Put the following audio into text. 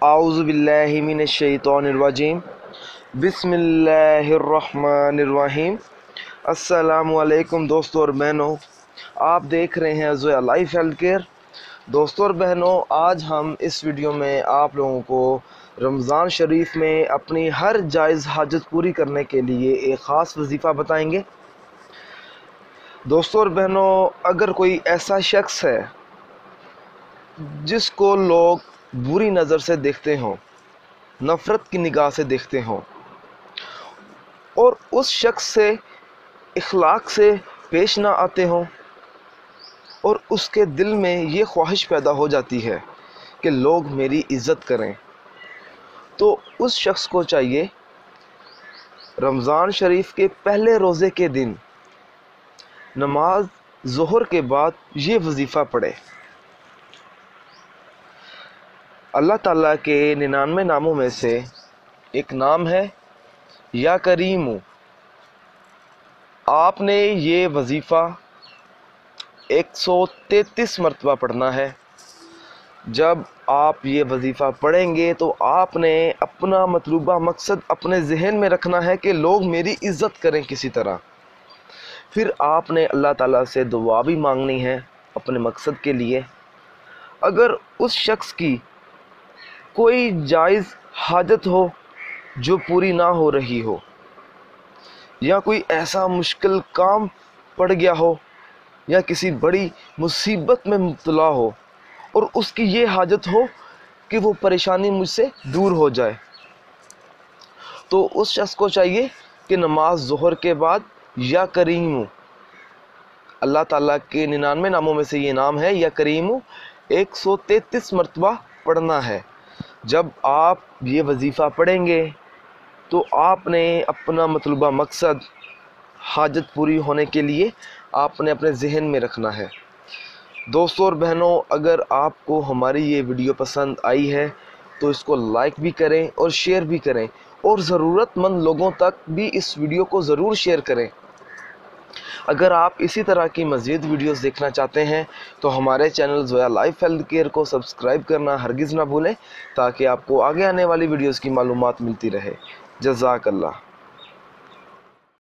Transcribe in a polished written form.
आऊज़ु बिल्लाहि मिनश्शैतानिर्रजीम बिस्मिल्लाहिर्रहमानिर्रहीम। अस्सलामु अलैकुम दोस्तों और बहनों, आप देख रहे हैं ज़ोया लाइफ हेल्थ केयर। दोस्तों और बहनों, आज हम इस वीडियो में आप लोगों को रमज़ान शरीफ में अपनी हर जायज़ हाजत पूरी करने के लिए एक ख़ास वजीफ़ा बताएंगे। दोस्तों और बहनों, अगर कोई ऐसा शख्स है जिसको लोग बुरी नज़र से देखते हों, नफ़रत की निगाह से देखते हों, और उस शख्स से इखलाक से पेश ना आते हों, और उसके दिल में ये ख्वाहिश पैदा हो जाती है कि लोग मेरी इज़्ज़त करें, तो उस शख्स को चाहिए रमज़ान शरीफ के पहले रोज़े के दिन नमाज ज़ोहर के बाद ये वजीफ़ा पढ़े। अल्लाह ताला के 99 नामों में से एक नाम है या करीमु। आपने ये वजीफ़ा 133 मरतबा पढ़ना है। जब आप ये वजीफ़ा पढ़ेंगे तो आपने अपना मतलूबा मकसद अपने जहन में रखना है कि लोग मेरी इज़्ज़त करें किसी तरह। फिर आपने अल्लाह ताला से दुआ भी मांगनी है अपने मकसद के लिए। अगर उस शख्स की कोई जायज़ हाजत हो जो पूरी ना हो रही हो, या कोई ऐसा मुश्किल काम पड़ गया हो, या किसी बड़ी मुसीबत में मुब्तला हो और उसकी ये हाजत हो कि वो परेशानी मुझसे दूर हो जाए, तो उस शख्स को चाहिए कि नमाज ज़ोहर के बाद या करीमु, अल्लाह ताला के 99 नामों में से ये नाम है या करीमु, 133 मरतबा पढ़ना है। जब आप ये वजीफ़ा पढ़ेंगे तो आपने अपना मतलूबा मकसद हाजत पूरी होने के लिए आपने अपने जहन में रखना है। दोस्तों और बहनों, अगर आपको हमारी ये वीडियो पसंद आई है तो इसको लाइक भी करें और शेयर भी करें, और ज़रूरतमंद लोगों तक भी इस वीडियो को ज़रूर शेयर करें। अगर आप इसी तरह की मज़ीद वीडियोस देखना चाहते हैं तो हमारे channel Zoya life health care को सब्सक्राइब करना हरगिज़ ना भूलें, ताकि आपको आगे आने वाली वीडियोस की मालूमात मिलती रहे। जज़ाकल्लाह।